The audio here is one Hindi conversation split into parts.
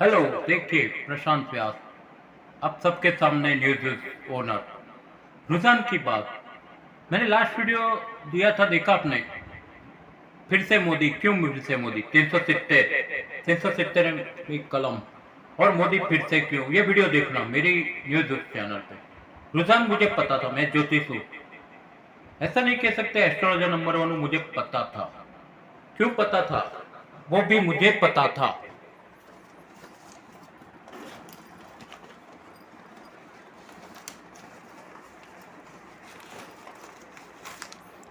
हेलो, देखिए प्रशांत व्यास, आप सबके सामने न्यूज़ ओनर। रुझान की बात, मैंने लास्ट वीडियो दिया था, देखा आपने? फिर से मोदी, क्यों फिर से मोदी? 370 की कलम और मोदी फिर से क्यों? ये वीडियो देखना मेरी न्यूज़ चैनल पे। रुझान मुझे पता था, मैं ज्योतिष हूँ। ऐसा नहीं कह सकते एस्ट्रोलॉजर नंबर 1 हूँ, मुझे पता था। क्यों पता था? वो भी मुझे पता था।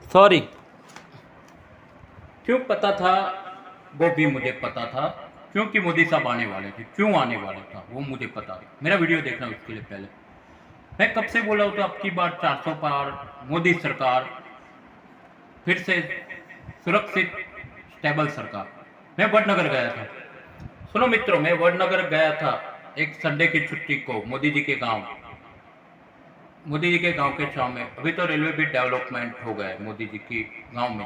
सॉरी, क्यों पता था? वो भी मुझे पता था, क्योंकि मोदी साहब आने वाले थे। क्यों आने वाले था वो मुझे पता था। मेरा वीडियो देखना उसके लिए पहले। मैं कब से बोला हूँ तो आपकी बार 400 पार, मोदी सरकार, फिर से सुरक्षित स्टेबल सरकार। मैं वडनगर गया था। सुनो मित्रों, मैं वडनगर गया था एक संडे की छुट्टी को मोदी जी के गांव। मोदी जी के गांव के छाव में अभी तो रेलवे भी डेवलपमेंट हो गया है मोदी जी की गांव में।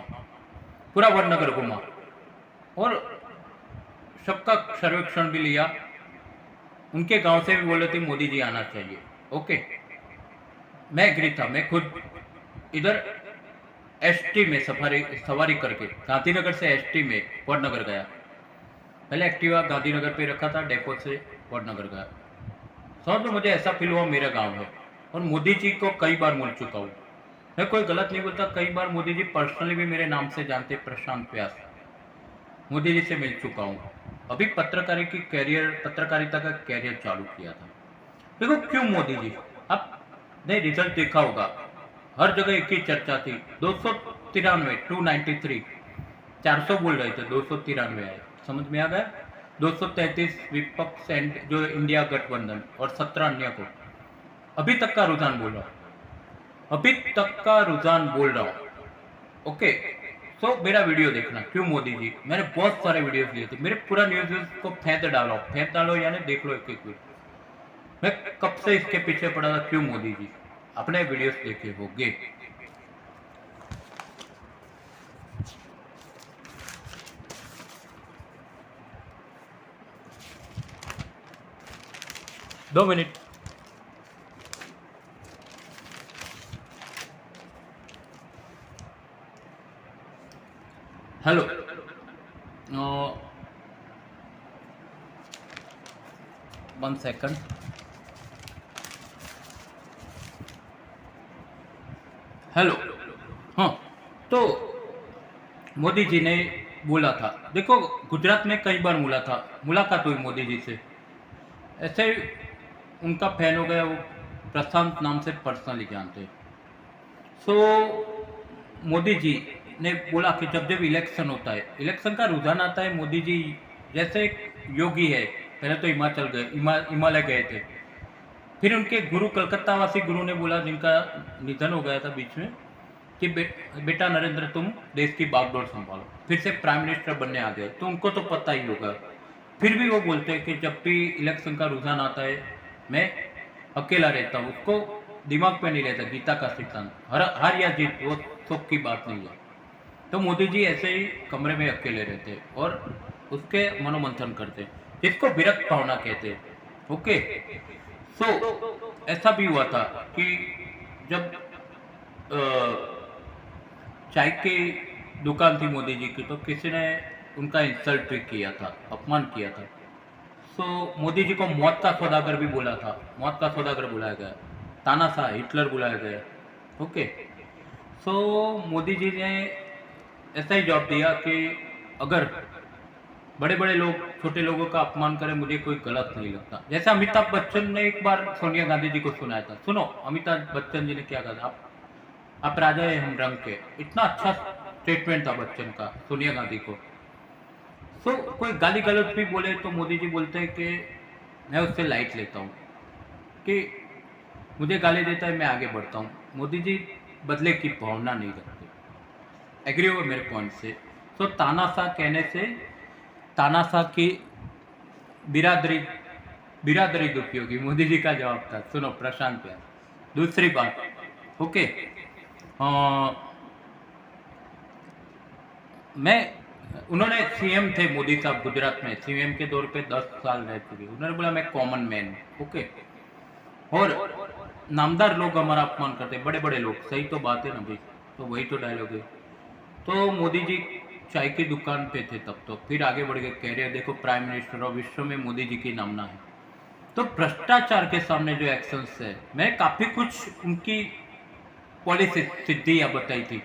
पूरा वडनगर घूमा और सबका सर्वेक्षण भी लिया। उनके गांव से भी बोले थे मोदी जी आना चाहिए। ओके, मैं एग्री था। मैं खुद इधर एसटी में सवारी करके गांधीनगर से एसटी में वडनगर गया। पहले एक्टिवा गांधीनगर पे रखा था, डेपो से वडनगर गया। समझ में मुझे ऐसा फील हुआ मेरा गांव है और मोदी जी को कई बार मिल चुका हूँ। मैं कोई गलत नहीं बोलता, कई बार मोदी जी पर्सनली भी मेरे नाम से जानते, प्रशांत व्यास। मोदी जी से मिल चुका हूँ। अभी पत्रकारिता का कैरियर चालू किया था। देखो क्यों मोदी जी, आपने रिजल्ट देखा होगा, हर जगह एक ही चर्चा थी। 293, 293, 400 बोल रहे थे, 293 आए। समझ में आ गया? 233 विपक्ष एंड जो इंडिया गठबंधन और 17 अन्य को। अभी तक का रुझान बोल रहा हूँ, अभी तक का रुझान बोल रहा हूँ। ओके, तो मेरा वीडियो देखना क्यों मोदी जी। मैंने बहुत सारे वीडियोस लिए थे, मेरे पूरा न्यूज को फेंक डालो यानी देख लो एक एक वीडियो। मैं कब से इसके पीछे पड़ा था, क्यों मोदी जी। अपने वीडियोस देखे होंगे। 2 मिनट। Hello, 1 second. हेलो, हाँ, तो मोदी जी ने बोला था, देखो गुजरात में कई बार मुलाकात हुई मोदी जी से। ऐसे उनका फैन हो गया वो, प्रशांत नाम से पर्सनली जानते। सो मोदी जी ने बोला कि जब जब इलेक्शन होता है, इलेक्शन का रुझान आता है, मोदी जी जैसे एक योगी है। पहले तो हिमालय गए थे। फिर उनके गुरु, कलकत्ता वासी गुरु ने बोला, जिनका निधन हो गया था बीच में, कि बेटा नरेंद्र तुम देश की बागडोर संभालो। फिर से प्राइम मिनिस्टर बनने आ गए, तो उनको तो पता ही होगा। फिर भी वो बोलते हैं कि जब भी इलेक्शन का रुझान आता है मैं अकेला रहता हूँ। उसको दिमाग पे नहीं रहता गीता का सिद्धांत, हार या जीत वो सुख की बात नहीं है। तो मोदी जी ऐसे ही कमरे में अकेले रहते और उसके मनोमंथन करते, जिसको विरक्त भावना कहते हैं। ओके, सो ऐसा भी हुआ था कि जब चाय की दुकान थी मोदी जी की, तो किसी ने उनका इंसल्ट भी किया था, अपमान किया था। सो मोदी जी को मौत का सौदागर भी बोला था, मौत का सौदागर बुलाया गया, तानाशाह हिटलर बुलाया गया। ओके, सो मोदी जी ने ऐसा ही जवाब दिया कि अगर बड़े बड़े लोग छोटे लोगों का अपमान करें मुझे कोई गलत नहीं लगता। जैसे अमिताभ बच्चन ने एक बार सोनिया गांधी जी को सुनाया था। सुनो अमिताभ बच्चन जी ने क्या कहा था, आप राजा है हम रंग के। इतना अच्छा स्टेटमेंट था बच्चन का सोनिया गांधी को। सो कोई गाली गलौज भी बोले तो मोदी जी बोलते हैं कि मैं उससे लाइट लेता हूँ, कि मुझे गाली देता है मैं आगे बढ़ता हूँ। मोदी जी बदले की भावना नहीं रखते। एग्री हो मेरे पॉइंट से? तो तानाशाह कहने से तानाशाह की बिरादरी बिरादरी दुखी होगी, मोदी जी का जवाब था। सुनो प्रशांत यार, दूसरी बात। ओके, मैं उन्होंने सीएम थे मोदी साहब, गुजरात में सीएम के दौर पे 10 साल रह चुके। उन्होंने बोला मैं कॉमन मैन हूं, ओके। और नामदार लोग हमारा अपमान करते, बड़े बड़े लोग, सही तो बात है ना भाई, तो वही तो डायलॉग है। तो मोदी जी चाय की दुकान पे थे तब, तो फिर आगे बढ़ गए, कैरियर देखो, प्राइम मिनिस्टर और विश्व में मोदी जी की नामना है। तो भ्रष्टाचार के सामने जो एक्शंस है, मैंने काफी कुछ उनकी पॉलिसी सिद्धियां बताई थी।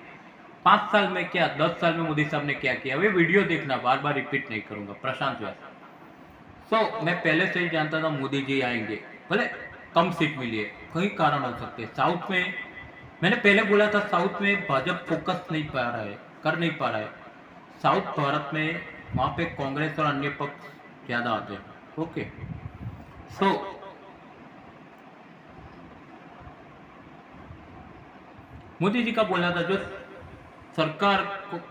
5 साल में क्या, 10 साल में मोदी साहब ने क्या किया, वे वीडियो देखना, बार बार रिपीट नहीं करूंगा। प्रशांत व्यास, मैं पहले से ही जानता था मोदी जी आएंगे, भले कम सीट मिली है, कई कारण हो सकते हैं। साउथ में मैंने पहले बोला था, साउथ में भाजपा फोकस नहीं पा रहा है, कर नहीं पा रहा है। साउथ भारत में वहां पे कांग्रेस और अन्य पक्ष ज्यादा आते हैं, ओके। सो मोदी जी का बोलना था, जो सरकार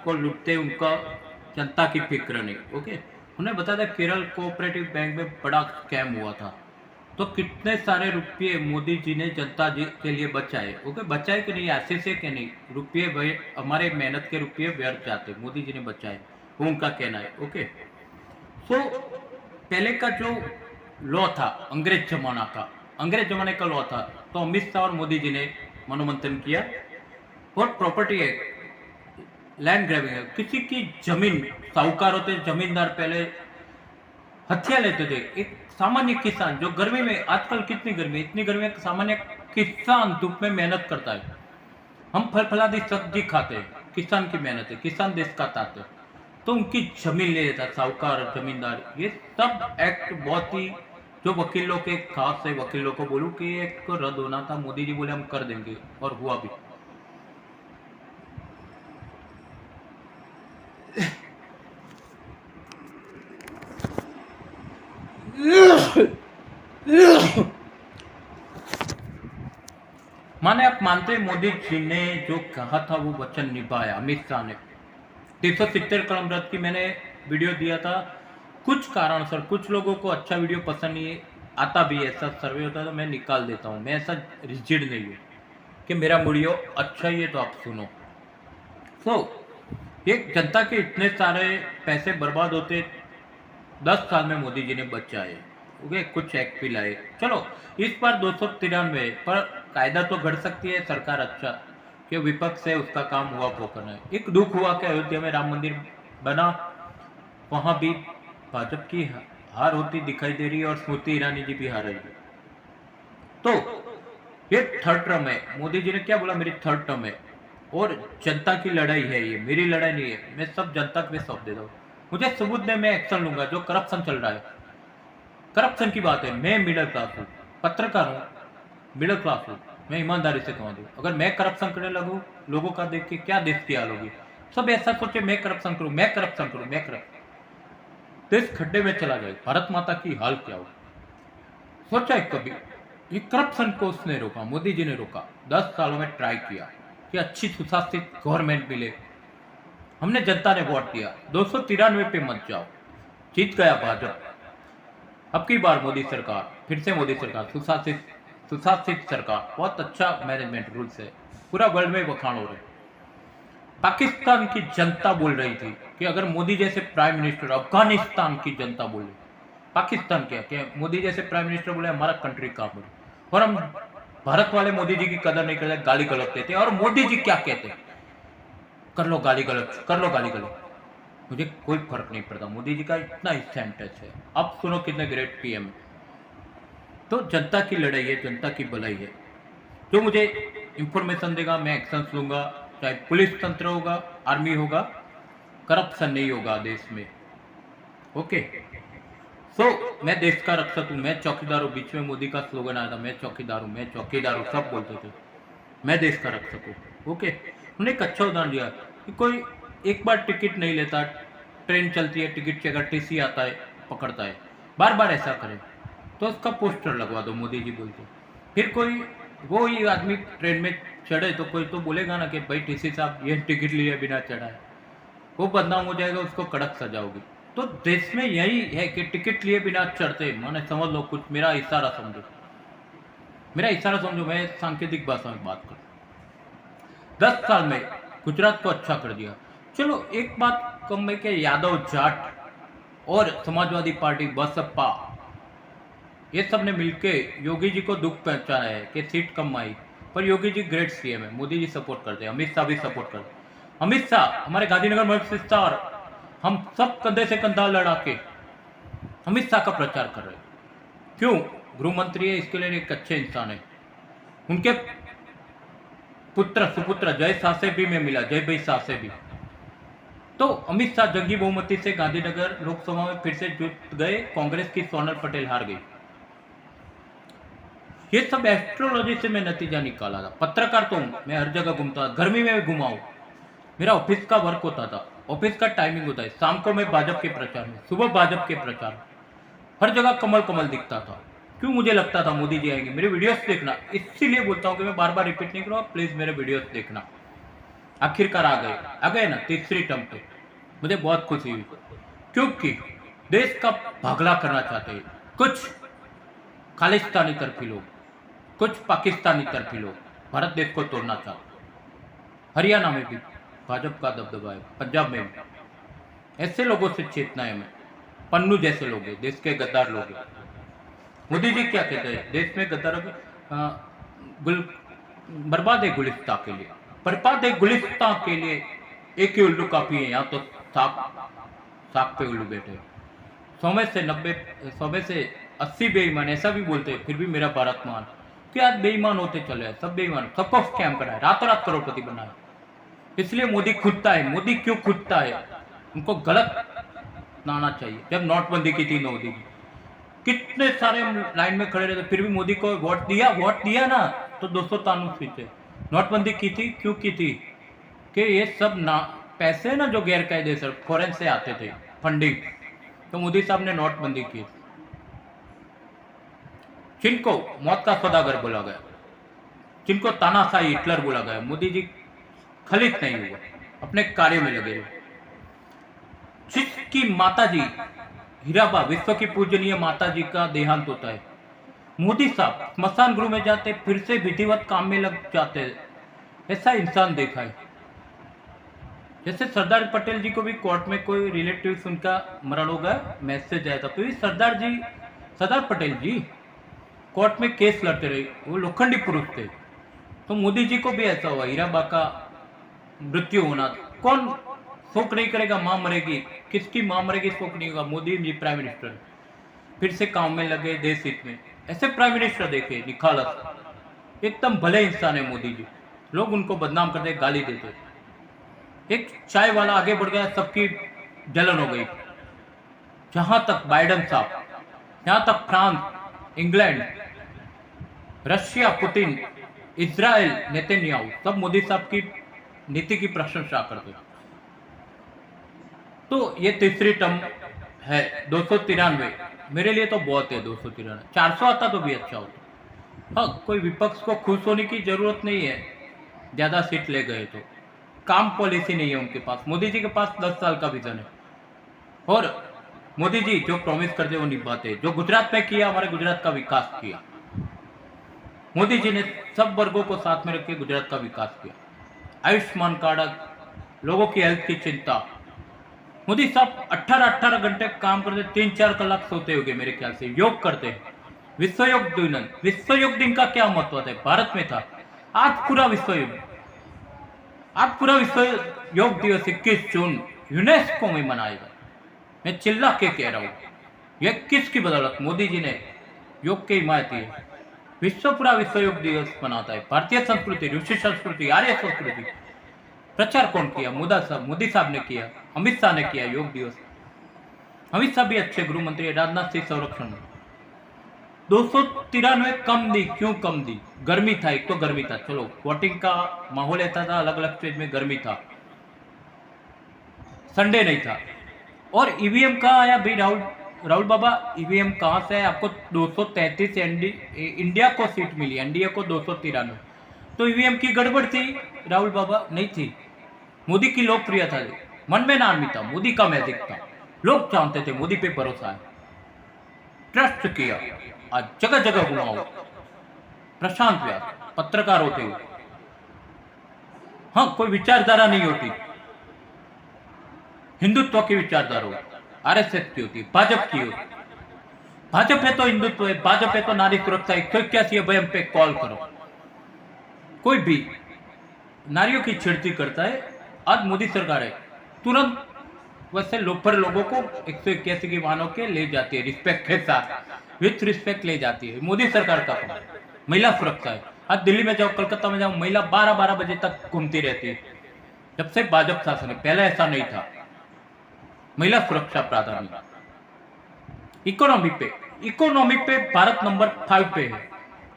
को लुटते उनका जनता की फिक्र नहीं, ओके। उन्हें बताया था केरल कोऑपरेटिव बैंक में बड़ा स्कैम हुआ था, तो कितने सारे रुपये मोदी जी ने जनता जी के लिए बचाए, ओके। बचाए कि नहीं, ऐसे से कि नहीं, रुपये हमारे मेहनत के रुपये व्यर्थ जाते, मोदी जी ने बचाए, वो उनका कहना है, ओके। तो पहले का जो लॉ था, अंग्रेज जमाने का लॉ था, तो अमित शाह और मोदी जी ने मनोमंथन किया। और प्रॉपर्टी है, लैंड ग्रैबिंग है, किसी की जमीन, साहूकार होते जमींदार पहले हथिया लेते थे। एक सामान्य किसान जो गर्मी में, आजकल कितनी गर्मी, इतनी गर्मी में सामान्य किसान धूप में मेहनत करता है। हम फल फलादी सब्जी खाते हैं, किसान की मेहनत है, किसान देश का तात है, तो उनकी जमीन ले लेता साहूकार, जमींदार। ये सब एक्ट बहुत ही, जो वकीलों के खास है, वकीलों को बोलूं कि एक रद्द होना था, मोदी जी बोले हम कर देंगे, और हुआ भी। माने आप मानते हैं मोदी जी ने जो कहा था वो वचन निभाया। अमित शाह ने 370 कलम रद्द की, मैंने वीडियो दिया था। कुछ कारण सर, कुछ लोगों को अच्छा वीडियो पसंद नहीं आता भी, ऐसा सर्वे होता है तो मैं निकाल देता हूँ। मैं ऐसा रिजिड नहीं हूँ कि मेरा वीडियो अच्छा ही है तो आप सुनो। तो ये जनता के इतने सारे पैसे बर्बाद होते, 10 साल में मोदी जी ने बचाए, ओके। कुछ एक्ट भी लाए, चलो इस बार 293, पर कायदा तो घड़ सकती है सरकार, अच्छा कि विपक्ष है उसका काम हुआ पोकरना है। एक दुख हुआ कि अयोध्या में राम मंदिर बना, वहां भी भाजपा की हार होती दिखाई दे रही है, और स्मृति ईरानी जी भी हार रही है। तो ये थर्ड टर्म है, मोदी जी ने क्या बोला, मेरी थर्ड टर्म है, और जनता की लड़ाई है, ये मेरी लड़ाई नहीं है, मैं सब जनता के सौंप देता हूँ। मुझे सबूत दे, मैं एक्शन लूंगा। जो करप्शन चल रहा है, करप्शन की बात है, मैं मिडिल क्लास हूँ, पत्रकार हूँ, मिडिल क्लास हूँ, मैं ईमानदारी से कहूँ, अगर मैं करप्शन करने लगूँ, लोगों का देख के क्या देश की हाल होगी। सब ऐसा सोचे मैं करप्शन करूँ, मैं करप्शन करूँ, मैं करप्शन, देश खड्डे में चला जाए, भारत माता की हाल क्या हो। सोचा है कभी? ये करप्शन को उसने रोका, मोदी जी ने रोका। 10 सालों में ट्राई किया कि अच्छी सुशासित गवर्नमेंट मिले, हमने, जनता ने वोट दिया। 293 पे मत जाओ, जीत गया भाजपा। अब की बार मोदी सरकार, फिर से मोदी सरकार, सुशासित सरकार, बहुत अच्छा मैनेजमेंट रूल्स है, पूरा वर्ल्ड में बखान हो रहे। पाकिस्तान की जनता बोल रही थी कि अगर मोदी जैसे प्राइम मिनिस्टर, अफगानिस्तान की जनता बोले, पाकिस्तान क्या मोदी जैसे प्राइम मिनिस्टर बोले हमारा कंट्री कहाँ बोले, और हम भारत वाले मोदी जी की कदर नहीं करते, गाली गलत देते। और मोदी जी क्या कहते, कर लो गाली गलत, कर लो गाली गलत, मुझे कोई फर्क नहीं पड़ता। मोदी जी का इतना सेंटेंस है। अब सुनो कितने ग्रेट पीएम है। तो जनता की लड़ाई है, जनता की भलाई है। जो मुझे इंफॉर्मेशन देगा मैं एक्शन लूंगा, चाहे पुलिस तंत्र होगा, आर्मी होगा, करप्शन नहीं होगा देश में, ओके। मैं देश का रक्षक हूँ, मैं चौकीदार हूँ। बीच में मोदी का स्लोगन आया था, मैं चौकीदार हूँ, मैं चौकीदार हूँ, सब बोलते थे। मैं देश का रक्षक हूँ, ओके। उन्होंने एक अच्छा उदाहरण दिया कि कोई एक बार टिकट नहीं लेता, ट्रेन चलती है, टिकट की अगर टीसी आता है पकड़ता है, बार बार ऐसा करे तो उसका पोस्टर लगवा दो, मोदी जी बोलते। फिर कोई वो ही आदमी ट्रेन में चढ़े तो कोई तो बोलेगा ना कि भाई टीसी साहब ये टिकट लिए बिना चढ़ा है, वो बदनाम हो जाएगा, उसको कड़क सजा होगी। तो देश में यही है कि टिकट लिए बिना चढ़ते, माने समझ लो, कुछ मेरा इशारा समझो, मैं सांकेतिक भाषा में बात करूं। 10 साल में गुजरात को अच्छा कर दिया। चलो एक बात कम है कि यादव जाट और समाजवादी पार्टी बसपा ये सब ने मिलके योगी जी को दुख पहुंचाया है कि सीट कम आई। पर योगी जी ग्रेट सीएम है, मोदी जी सपोर्ट करते हैं, अमित शाह भी सपोर्ट करते हैं। अमित शाह हमारे गांधीनगर में स्टार, हम सब कंधे से कंधा लड़ा के अमित शाह का प्रचार कर रहे हैं। क्यों? गृह मंत्री है, इसके लिए एक अच्छे इंसान है। उनके पुत्र सुपुत्र जय शाह से भी मैं मिला, जय भाई शाह से भी। तो अमित शाह जंगी बहुमती से गांधीनगर लोकसभा में फिर से जीत गए, कांग्रेस की सोनल पटेल हार गई। ये सब एस्ट्रोलॉजी से मैं नतीजा निकाला था। पत्रकार तो हूं, मैं हर जगह घूमता, गर्मी में भी घुमा हूं। मेरा ऑफिस का वर्क होता था, ऑफिस का टाइमिंग होता है, शाम को मैं भाजपा के प्रचार में, सुबह भाजपा के प्रचार में, हर जगह कमल कमल दिखता था। क्यों? मुझे लगता था मोदी जी आएंगे। मेरे वीडियोस देखना, इसीलिए बोलता हूँ कि मैं बार बार रिपीट नहीं करूँगा, प्लीज मेरे वीडियोस देखना। आखिरकार आ गए ना तीसरी टर्म पे। मुझे बहुत खुशी हुई, क्योंकि देश का भागला करना चाहते हैं कुछ खालिस्तानी तरफी लोग, कुछ पाकिस्तानी तरफी लोग, भारत देश को तोड़ना चाहते। हरियाणा में भी भाजपा का दबदबा है, पंजाब में भी। ऐसे लोगों से चेतना है हमें। पन्नू जैसे लोग हैं, देश के गद्दार लोग हैं। मोदी जी क्या कहते हैं? देश में गद्दारों की बर्बाद है गुलिस्तान के लिए, बर्बाद है गुलिस्तान के लिए। एक ही उल्लू काफी है, यहाँ तो साग पे उल्लू बैठे। 100 में से 80 बेईमान, ऐसा भी बोलते हैं, फिर भी मेरा भारत मान। कि आज बेईमान होते चले हैं, सब बेईमान, सबको स्कैम करा है, रातों रात करोड़पति बना है। इसलिए मोदी खुदता है। मोदी क्यों खुदता है? उनको गलत नाना चाहिए। जब नोटबंदी की थी, मोदी की कितने सारे हम लाइन में खड़े रहते, फिर भी मोदी को वोट दिया ना, तो 293 सीटें। नोटबंदी की थी, क्यों की थी? कि ये सब ना पैसे ना जो गैर कायदे से फॉरेन से आते थे, फंडिंग, तो मोदी साहब ने नोटबंदी की। जिनको मौत का सौदागर बोला गया, जिनको तानाशाही हिटलर बोला गया, मोदी जी खलित नहीं हुआ, अपने कार्य में लगे रहे। जिसकी माता जी हीराबा, विश्व की पूजनीय माता जी का देहांत होता है, मोदी साहब स्मशान गृह में जाते, फिर से विधिवत काम में लग जाते। ऐसा इंसान देखा है। जैसे सरदार पटेल जी को भी कोर्ट में कोई रिलेटिव उनका मरण हो गया, मैसेज आया था, फिर सरदार पटेल जी कोर्ट में केस लड़ते रहे, वो लोखंडी पुरुष थे। तो मोदी जी को भी ऐसा हुआ, हीराबा का मृत्यु होना। कौन शोक नहीं करेगा? मां मरेगी, किसकी मां मरेगी, शोक नहीं होगा। मोदी जी प्राइम मिनिस्टर फिर से काम में लगे, देश हित में। ऐसे प्राइम मिनिस्टर देखे, निखालस, एकदम भले इंसान है मोदी जी। लोग उनको बदनाम करते, गाली देते। एक चाय वाला आगे बढ़ गया, सबकी जलन हो गई। जहां तक बाइडन साहब, जहां तक France, England, Russia, Putin, Israel, Netanyahu, सब मोदी साहब की नीति की प्रशंसा करते। तो ये तीसरी टर्म है, 293। मेरे लिए तो बहुत है 293। 400 आता तो भी अच्छा होता। हाँ, कोई विपक्ष को खुश होने की जरूरत नहीं है, ज्यादा सीट ले गए तो। काम पॉलिसी नहीं है उनके पास। मोदी जी के पास 10 साल का विजन है, और मोदी जी जो प्रॉमिस करते वो निभाते। जो गुजरात में किया, हमारे गुजरात का विकास किया। मोदी जी ने सब वर्गों को साथ में रख के गुजरात का विकास किया। आयुष्मान कार्ड, लोगों की हेल्थ की चिंता। मोदी साहब 18 घंटे काम करते, 3-4 कलाक सोते होंगे मेरे ख्याल से, योग करते हैं। विश्व योग दिन का क्या महत्व है? भारत में था। आज पूरा विश्व योग दिवस 21 जून यूनेस्को में मनाएगा। मैं चिल्ला के कह रहा हूं, यह किसकी बदौलत? मोदी जी ने योग की हिमायत है। पूरा विश्व योग दिवस मनाता है। भारतीय संस्कृति, ऋषि संस्कृति, आर्य संस्कृति प्रचार कौन किया? मोदी साहब ने किया, अमित शाह ने किया योग दिवस। अमित शाह भी अच्छे गृह मंत्री है, राजनाथ सिंह संरक्षण में। 293 कम दी। क्यों कम दी? गर्मी था, एक तो गर्मी था, चलो वोटिंग का माहौल ऐसा था, अलग अलग स्टेज में गर्मी था, संडे नहीं था। और ईवीएम कहाँ आया भाई? राहुल बाबा, ईवीएम कहाँ से है? आपको 233 इंडिया को सीट मिली, एनडीए को 293। तो ईवीएम की गड़बड़ थी राहुल बाबा? नहीं थी। मोदी की लोकप्रियता थी, मन में नाम था, मोदी का मैजिक था, लोग जानते थे मोदी पे भरोसा है, ट्रस्ट किया। आज जगह जगह घुमाओ, प्रशांत व्यास पत्रकार होते हुए, हाँ, कोई विचारधारा नहीं होती, हिंदुत्व की विचारधारा होती, आरएसएस की होती है, भाजपा की होती है। भाजपा है तो हिंदुत्व है, भाजपा है तो नारी सुरक्षा, 181 अभियान पे कॉल करो। कोई भी नारियों की छेड़ती करता है, आज मोदी सरकार है, तुरंत वैसे लोफर लोगों को 181 की मानों के ले जाती है, रिस्पेक्ट के साथ, विथ रिस्पेक्ट ले जाती है। मोदी सरकार का काम महिला सुरक्षा है। आज दिल्ली में जाओ, कलकत्ता में जाओ, महिला 12-12 बजे तक घूमती रहती है, जब से भाजपा शासन है। पहले ऐसा नहीं था। महिला सुरक्षा प्राधान्य। इकोनॉमी पे भारत नंबर 5 पे है।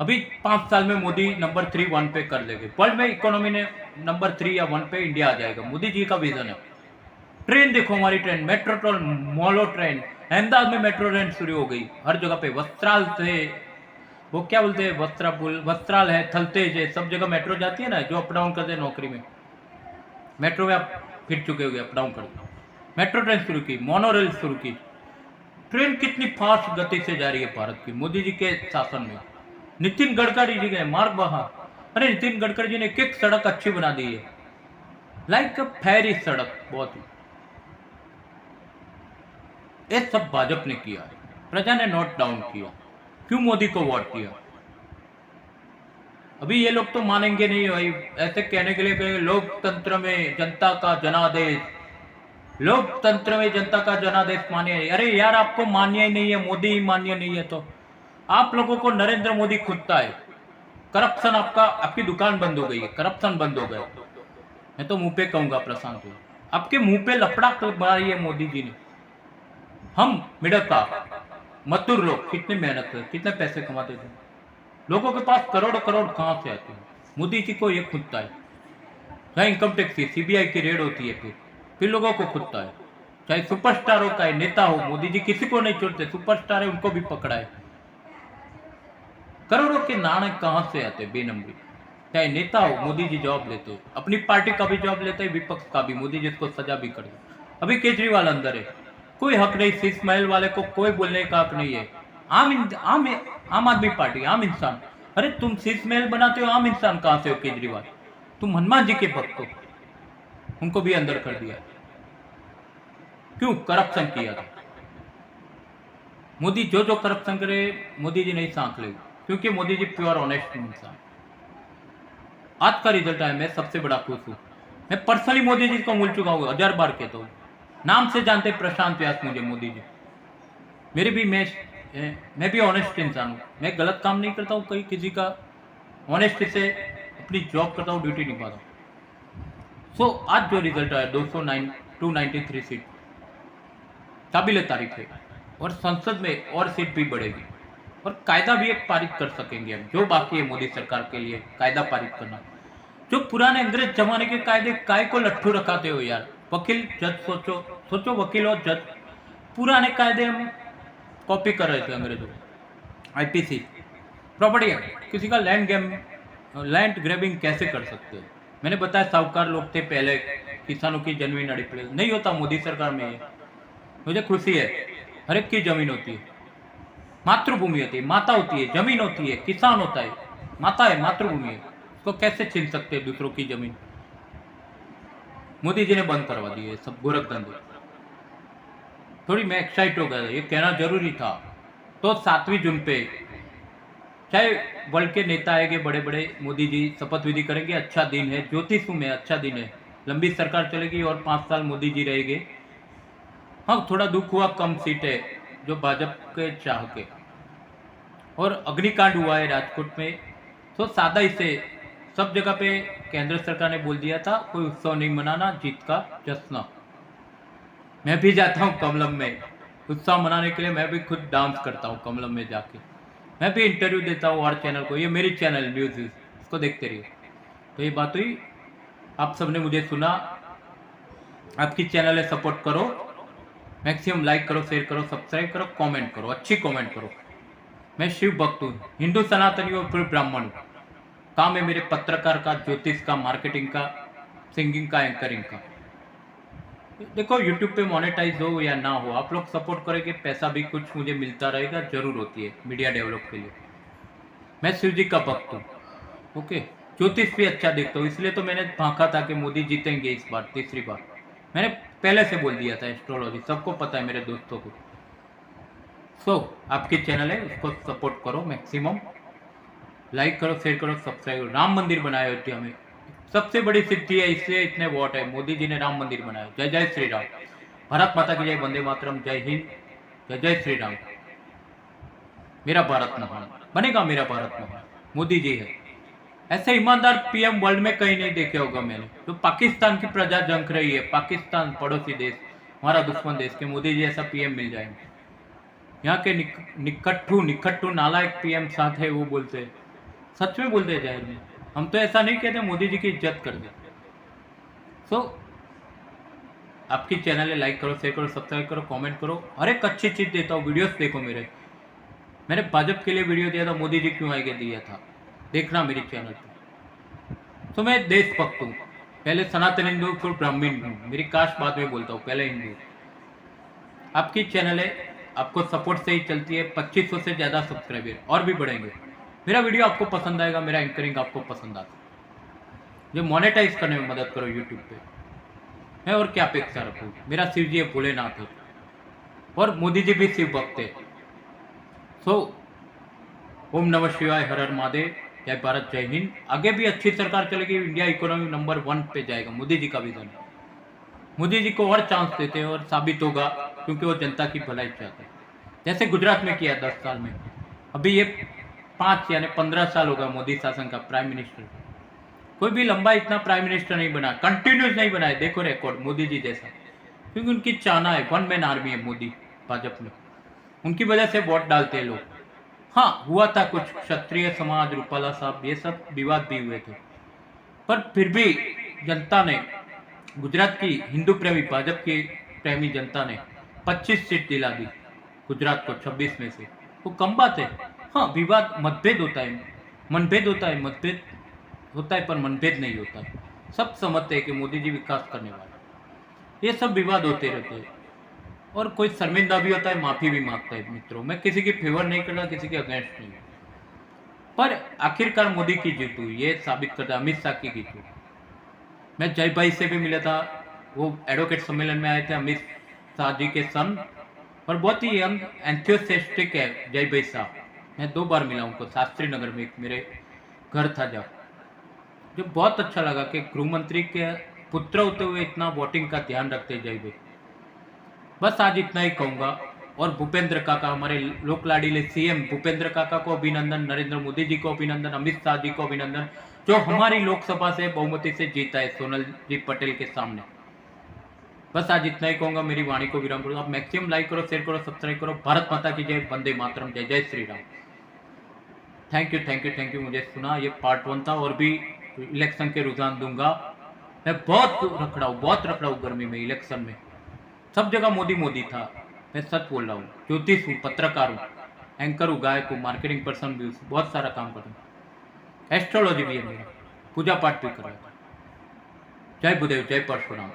अभी 5 साल में मोदी नंबर 3-1 पे कर देंगे। वर्ल्ड में इकोनॉमी ने नंबर 3 या 1 पे इंडिया आ जाएगा। मोदी जी का विजन है। ट्रेन देखो, हमारी ट्रेन, मेट्रो ट्रेन, मोलो ट्रेन, अहमदाबाद में मेट्रो ट्रेन शुरू हो गई हर जगह पे। वस्त्राल से वो क्या बोलते हैं, वस्त्राल है, थलतेज है, सब जगह मेट्रो जाती है ना, जो अप डाउन करते हैं नौकरी में। मेट्रो में आप फिर चुके हो, अप डाउन करते। मेट्रो ट्रेन शुरू की, मोनो रेल शुरू की। ट्रेन कितनी फास्ट गति से जा रही है भारत की, मोदी जी के शासन में। नितिन गडकरी जी ने मार्ग बहा, अरे नितिन गडकरी जी ने एक सड़क अच्छी बना दी है, लाइक फेरी सड़क, बहुत ही। ये सब भाजपा ने किया, प्रजा ने नोट डाउन किया। क्यों मोदी को वोट दिया? अभी ये लोग तो मानेंगे नहीं भाई, ऐसे कहने के लिए कहेंगे लोकतंत्र में जनता का जनादेश, लोकतंत्र में जनता का जनादेश मान्य। अरे यार, आपको मान्य ही नहीं है, मोदी ही मान्य नहीं है, तो आप लोगों को नरेंद्र मोदी खुदता है। करप्शन आपकी दुकान बंद हो गई है, करप्शन बंद हो गया। मैं तो मुंह पे कहूंगा प्रशांत, आपके मुंह पे लपड़ा मारी है मोदी जी ने। हम मिडिल क्लास मजदूर लोग कितनी मेहनत करते, कितने पैसे कमाते थे, लोगों के पास करोड़ करोड़ कहां से आते हैं? मोदी जी को ये खुदता है। चाहे इनकम टैक्स की सीबीआई की रेड होती है, फिर लोगों को खुदता है। चाहे सुपरस्टारों का है, नेता हो, मोदी जी किसी को नहीं छोड़ते, सुपरस्टार है उनको भी पकड़ा है। करोड़ों के नाणे कहां से आते बेनंबरी? चाहे नेता हो, मोदी जी जॉब लेते, अपनी पार्टी का भी जॉब लेते, विपक्ष का भी। मोदी जी को सजा भी कर दे। अभी केजरीवाल अंदर है, कोई हक नहीं, शीश महल वाले को कोई बोलने का हक नहीं है। आम आदमी पार्टी, आम इंसान। अरे तुम शीश महल बनाते हो, आम इंसान कहां से हो केजरीवाल? तुम हनुमान जी के भक्त हो, उनको भी अंदर कर दिया। क्यों? करप्शन किया था। मोदी जो करप्शन करे, मोदी जी नहीं सांक ले, क्योंकि मोदी जी प्योर ऑनेस्ट इंसान। आज का रिजल्ट आया, मैं सबसे बड़ा खुश हूं। मैं पर्सनली मोदी जी को मिल चुका हूं, 1000 बार कहता हूं, नाम से जानते प्रशांत व्यास मुझे मोदी जी। मेरे भी मैं भी ऑनेस्ट इंसान हूँ, मैं गलत काम नहीं करता हूँ, कहीं किसी का ऑनेस्टी से अपनी जॉब करता हूँ, ड्यूटी निभाता हूँ। सो आज जो रिजल्ट आया 293 सीट, काबिल तारीफ है। और संसद में और सीट भी बढ़ेगी, और कायदा भी एक पारित कर सकेंगे हम। जो बाकी है मोदी सरकार के लिए कायदा पारित करना, जो पुराने अंग्रेज जमाने के कायदे, काय को लट्ठू रखाते हो यार? वकील जज, सोचो वकील और जज, पुराने कायदे हम कॉपी कर रहे थे अंग्रेजों। आईपीसी, प्रॉपर्टी एक्ट, किसी का लैंड ग्रैबिंग कैसे कर सकते हो? मैंने बताया साहूकार लोग थे पहले, किसानों की जमीन हड़प ले, नहीं होता मोदी सरकार में। मुझे खुशी है, हर एक की जमीन होती है, मातृभूमि होती है, माता होती है, जमीन होती है, किसान होता है, माता है, मातृभूमि है, उसको कैसे छीन सकते हैं दूसरों की जमीन? मोदी जी ने बंद करवा दिए सब गोरख धंधे। थोड़ी मैं एक्साइट हो गया, ये कहना जरूरी था। तो 7वीं जून पे चाहे वर्ल्ड के नेता आएंगे बड़े बड़े, मोदी जी शपथ विधि करेंगे। अच्छा दिन है, ज्योतिष में अच्छा दिन है, लंबी सरकार चलेगी और 5 साल मोदी जी रहेंगे। हाँ, थोड़ा दुख हुआ, कम सीट है जो भाजपा के चाह के, और अग्निकांड हुआ है राजकोट में, तो सादा इसे सब जगह पे केंद्र सरकार ने बोल दिया था कोई उत्सव नहीं मनाना, जीत का जश्न। मैं भी जाता हूँ कमलम में उत्सव मनाने के लिए, मैं भी खुद डांस करता हूँ कमलम में जाके, मैं भी इंटरव्यू देता हूँ और चैनल को, ये मेरी चैनल न्यूज़, इसको देखते रहिए। तो ये बात हुई, आप सबने मुझे सुना, आपकी चैनल है, सपोर्ट करो, मैक्सिमम लाइक करो, शेयर करो, सब्सक्राइब करो, कमेंट करो, अच्छी कमेंट करो। मैं शिव भक्त हूँ, हिंदू सनातनी और फिर ब्राह्मण हूँ। काम है मेरे पत्रकार का, ज्योतिष का, मार्केटिंग का, सिंगिंग का, एंकरिंग का। देखो यूट्यूब पे मोनेटाइज हो या ना हो, आप लोग सपोर्ट करेंगे, पैसा भी कुछ मुझे मिलता रहेगा, जरूर होती है मीडिया डेवलप के लिए। मैं शिव जी का भक्त हूँ, ओके। ज्योतिष भी अच्छा देखता हूँ, इसलिए तो मैंने भांखा था कि मोदी जीतेंगे इस बार, तीसरी बार। मैंने पहले से बोल दिया था, एस्ट्रोलॉजी सबको पता है, मेरे दोस्तों को। सो आपकी चैनल है, उसको सपोर्ट करो मैक्सिमम, लाइक करो, शेयर करो, सब्सक्राइब करो। राम मंदिर बनाया अयोध्या में, सबसे बड़ी सिद्धि है, इसलिए इतने वोट है। मोदी जी ने राम मंदिर बनाया। जय जय श्री राम, भारत माता की जय, वंदे मातरम, जय हिंद, जय जय श्री राम। मेरा भारत महान बनेगा, मेरा भारत महान मोदी जी है। ऐसे ईमानदार पीएम वर्ल्ड में कहीं नहीं देखे होगा मैंने। तो पाकिस्तान की प्रजा जंक रही है, पाकिस्तान पड़ोसी देश, हमारा दुश्मन देश के मोदी जी ऐसा पीएम मिल जाएंगे। यहाँ के निकट्ठू नालायक पीएम साथ है, वो बोलते हैं, सच में बोलते हैं जाहिर में। हम तो ऐसा नहीं कहते, मोदी जी की इज्जत कर दे। सो आपकी चैनल है, लाइक करो, शेयर करो, सब्सक्राइब करो, कमेंट करो। हर एक अच्छी चीज़ देता हूँ, वीडियोस देखो मेरे। मैंने भाजपा के लिए वीडियो दिया था, मोदी जी क्यों आएंगे दिया था, देखना मेरी चैनल पर। तो मैं देशभक्त हूँ, पहले सनातन हिंदू फिर ब्राह्मण हूँ, मेरी कास्ट बाद में बोलता हूँ, पहले हिंदू। आपकी चैनल है, आपको सपोर्ट से ही चलती है। 2500 से ज़्यादा सब्सक्राइबर और भी बढ़ेंगे। मेरा वीडियो आपको पसंद आएगा, मेरा एंकरिंग आपको पसंद आता है। जो मोनेटाइज करने में मदद करो यूट्यूब पे, मैं और क्या अपेक्षा रखूँ। मेरा शिव जी भोलेनाथ है और मोदी जी भी शिव भक्त है। सो ओम नमः शिवाय, हर हर महादेव, जय भारत, जय हिंद। आगे भी अच्छी सरकार चलेगी, इंडिया इकोनॉमी नंबर 1 पे जाएगा। मोदी जी का विजन है। मोदी जी को और चांस देते हैं और साबित होगा, क्योंकि वो जनता की भलाई चाहते हैं। जैसे गुजरात में किया 10 साल में, अभी ये 5 यानी 15 साल होगा मोदी शासन का प्राइम मिनिस्टर। कोई भी लंबा इतना प्राइम मिनिस्टर नहीं बना, कंटिन्यूस नहीं बनाए। देखो रिकॉर्ड मोदी जी जैसा, क्योंकि उनकी चाहना है, 1 मैन आर्मी है मोदी भाजपा में, उनकी वजह से वोट डालते हैं लोग। हाँ हुआ था कुछ, क्षत्रिय समाज, रूपाला साहब, ये सब विवाद भी हुए थे, पर फिर भी जनता ने, गुजरात की हिंदू प्रेमी भाजपा की प्रेमी जनता ने 25 सीट दिला दी गुजरात को 26 में से। वो कम बात है। हाँ विवाद, मतभेद होता है, मनभेद होता है, मतभेद होता है, पर मनभेद नहीं होता है। सब समझते हैं कि मोदी जी विकास करने वाले। ये सब विवाद होते रहते हैं और कोई शर्मिंदा भी होता है, माफी भी मांगता है। मित्रों, मैं किसी की फेवर नहीं कर रहा, किसी के अगेंस्ट नहीं, पर आखिरकार मोदी की जीत हुई, ये साबित करता है अमित शाह की जीत हुई। मैं जय भाई से भी मिला था, वो एडवोकेट सम्मेलन में आए थे, अमित शाह जी के सन, और बहुत ही यंग एंथुसियास्टिक है जय भाई साहब। मैं 2 बार मिला उनको, शास्त्री नगर में एक मेरे घर था जब, जो बहुत अच्छा लगा कि गृह मंत्री के पुत्र होते हुए इतना वोटिंग का ध्यान रखते जय भाई। बस आज इतना ही कहूँगा। और भूपेंद्र काका, हमारे लोक लाडीले सीएम भूपेंद्र काका को अभिनंदन, नरेंद्र मोदी जी को अभिनंदन, अमित शाह जी को अभिनंदन, जो हमारी लोकसभा से बहुमति से जीता है सोनल जी पटेल के सामने। बस आज इतना ही कहूँगा, मेरी वाणी को विराम करो। आप मैक्सिमम लाइक करो, शेयर करो, सब्सक्राइब करो। भारत माता की जय, वंदे मातरम, जय जय Shri Ram. Thank you thank you thank you. मुझे सुना, ये पार्ट 1 था, और भी इलेक्शन के रुझान दूंगा। मैं बहुत रख रहा हूँ गर्मी में, इलेक्शन में सब जगह मोदी मोदी था। मैं सच बोल रहा हूँ, ज्योतिष हूँ, पत्रकार हूँ, एंकर हूँ, गायक हूँ, मार्केटिंग पर्सन भी हूँ, बहुत सारा काम करता हूँ। एस्ट्रोलॉजी भी है मेरा, पूजा पाठ भी कर रहा था। जय बुदेव, जय परशुराम।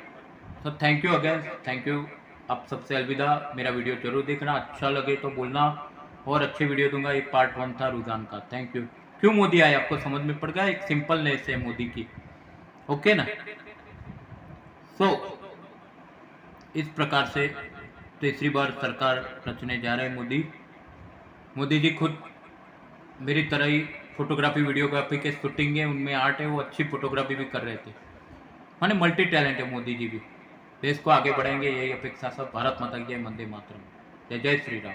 तो thank you again, thank you. आप सबसे अलविदा। मेरा वीडियो जरूर देखना, अच्छा लगे तो बोलना, और अच्छे वीडियो दूंगा। ये पार्ट 1 था रुझान का। Thank you. क्यों मोदी आए आपको समझ में पड़ गया, एक सिंपलनेस है मोदी की, ओके ना। सो इस प्रकार से तीसरी बार सरकार रचने जा रहे हैं मोदी जी। खुद मेरी तरह ही फोटोग्राफी, वीडियोग्राफी के शूटिंग है, उनमें आर्ट है, वो अच्छी फोटोग्राफी भी कर रहे थे। माने मल्टी टैलेंट है मोदी जी भी। देश को आगे बढ़ाएंगे, यही अपेक्षा सब। भारत माता की जय, वंदे मातरम, जय जय श्री राम।